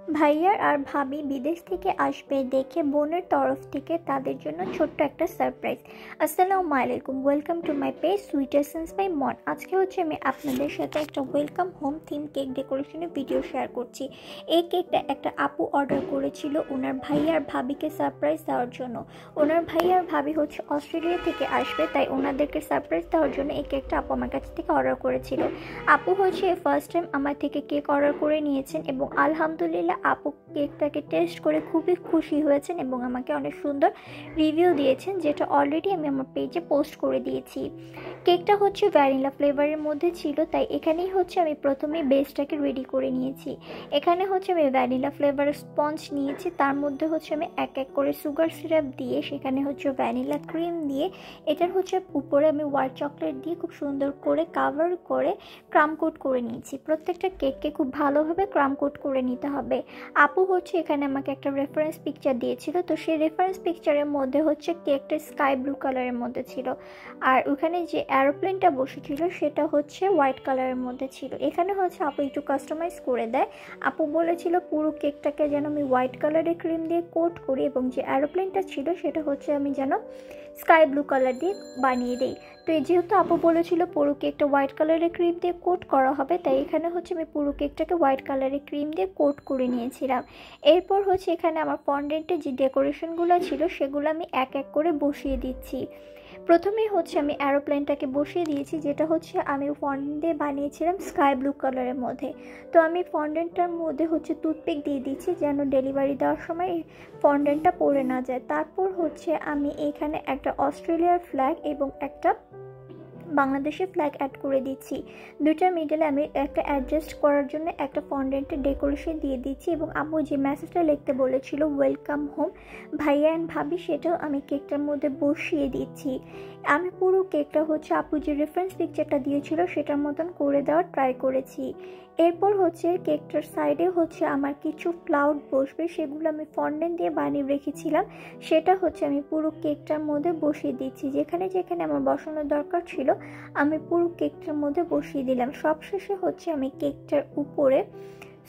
ভাইয়া আর ভাবি বিদেশ থেকে আসবে দেখে বোনের তরফ থেকে তাদের জন্য ছোট্ট একটা সারপ্রাইজ। আসসালামু আলাইকুম, welcome to my page sweet essence by Mon. আজকে আমি আপনাদের সাথে একটা ওয়েলকাম হোম থিম কেক ডেকোরেশনের ভিডিও শেয়ার করছি। এই কেকটা একটা আপু অর্ডার করেছিল ওনার ভাইয়া আর ভাবিকে সারপ্রাইজ দেওয়ার জন্য। ওনার ভাইয়া আর ভাবি অস্ট্রেলিয়া থেকে আসবে, তাই ওনাদেরকে সারপ্রাইজ দেওয়ার জন্য এই কেকটা আপু আমার কাছ থেকে অর্ডার করেছিল। আপু ফার্স্ট টাইম আমার থেকে কেক অর্ডার করে নিয়েছেন এবং আলহামদুলিল্লাহ আপু কেকটাকে টেস্ট করে খুবই খুশি হয়েছেন এবং আমাকে অনেক সুন্দর রিভিউ দিয়েছেন, যেটা অলরেডি আমি আমার পেজে পোস্ট করে দিয়েছি। কেকটা ভ্যানিলা ফ্লেভারের মধ্যে ছিল, তাই এখানেই আমি প্রথমে বেসটাকে রেডি করে নিয়েছি। এখানে আমি ভ্যানিলা ফ্লেভারের স্পঞ্জ নিয়েছি, তার মধ্যে আমি এক এক করে সুগার সিরাপ দিয়ে, সেখানে ভ্যানিলা ক্রিম দিয়ে, এটার উপরে আমি হোয়াইট চকলেট দিয়ে খুব সুন্দর করে কাভার করে ক্রাম কোট করে নিয়েছি। প্রত্যেকটা কেককে খুব ভালোভাবে ক্রাম কোট করে নিতে হবে। আপু এখানে আমাকে একটা রেফারেন্স পিকচার দিয়েছিল, তো সেই রেফারেন্স পিকচারের মধ্যে কেকটা স্কাই ব্লু কালারের মধ্যে ছিল, আর ওখানে যে এরোপ্লেনটা বসেছিল সেটা হোয়াইট কালারের মধ্যে ছিল। এখানে আপু একটু কাস্টমাইজ করে দেয়। আপু বলেছিল পুরো কেকটাকে যেন আমি হোয়াইট কালারের ক্রিম দিয়ে কোট করি এবং যে এরোপ্লেনটা ছিল সেটা আমি যেন স্কাই ব্লু কালার দিয়ে বানিয়ে দিই। তো যেহেতু আপু বলেছিল পুরো কেকটা হোয়াইট কালারের ক্রিম দিয়ে কোট করা হবে, তাই এখানে আমি পুরো কেকটাকে হোয়াইট কালারের ক্রিম দিয়ে কোট করে নিয়েছিলাম। এরপর এখানে আমার ফন্ডেন্টের যে ডেকোরেশনগুলো ছিল সেগুলো আমি এক এক করে বসিয়ে দিচ্ছি। প্রথমেই আমি এরোপ্লেনটাকে বসিয়ে দিয়েছি, যেটা আমি ফন্ডেন্ট দিয়ে বানিয়েছিলাম স্কাই ব্লু কালারের মধ্যে। তো আমি ফন্ডেন্টটার মধ্যে টুথপিক দিয়ে দিচ্ছি যেন ডেলিভারি দেওয়ার সময় ফন্ডেন্টটা পড়ে না যায়। তারপর আমি এখানে একটা অস্ট্রেলিয়ার ফ্ল্যাগ এবং একটা বাংলাদেশের ফ্ল্যাগ অ্যাড করে দিচ্ছি। দুইটার মিডলে আমি একটা অ্যাডজাস্ট করার জন্য একটা ফন্ডেন্টের ডেকোরেশন দিয়ে দিচ্ছি এবং আপু যে মেসেজটা লিখতে বলেছিল ওয়েলকাম হোম ভাইয়া অ্যান্ড ভাবি, সেটাও আমি কেকটার মধ্যে বসিয়ে দিচ্ছি। আমি পুরো কেকটা আপু যে রেফারেন্স পিকচারটা দিয়েছিল সেটার মতন করে দেওয়ার ট্রাই করেছি। এরপর কেকটার সাইডে আমার কিছু ক্লাউড বসবে, সেগুলো আমি ফন্ডেন্ট দিয়ে বানিয়ে রেখেছিলাম। সেটা আমি পুরো কেকটার মধ্যে বসিয়ে দিচ্ছি। যেখানে যেখানে আমার বসানোর দরকার ছিল আমি পুরো কেকটার মধ্যে বসিয়ে দিলাম। সবশেষে আমি কেকটার উপরে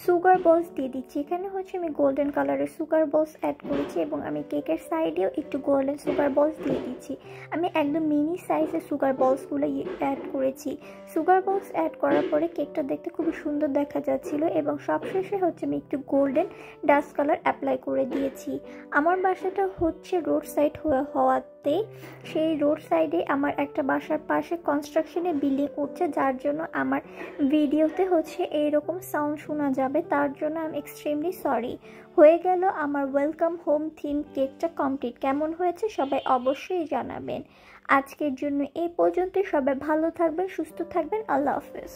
সুগার বলস দিয়ে দিচ্ছি। এখানে আমি গোল্ডেন কালারের সুগার বলস অ্যাড করেছি এবং আমি কেকের সাইডেও একটু গোল্ডেন সুগার বলস দিয়ে দিচ্ছি। আমি একদম মিনি সাইজের সুগার বলসগুলো অ্যাড করেছি। সুগার বলস অ্যাড করার পরে কেকটা দেখতে খুবই সুন্দর দেখা যাচ্ছিল এবং সবশেষে আমি একটু গোল্ডেন ডাস্ট কালার অ্যাপ্লাই করে দিয়েছি। আমার বাসাটা রোড সাইড হওয়াতে সেই রোড সাইডে আমার একটা বাসার পাশে কনস্ট্রাকশনে বিল্ডিং উঠছে, যার জন্য আমার ভিডিওতে এইরকম সাউন্ড শোনা যাবে। তার জন্য আমি এক্সট্রিমলি সরি। হয়ে গেল আমার ওয়েলকাম হোম থিম কেকটা কমপ্লিট। কেমন হয়েছে সবাই অবশ্যই জানাবেন। আজকের জন্য এই পর্যন্ত। সবাই ভালো থাকবেন, সুস্থ থাকবেন। আল্লাহ হাফেজ।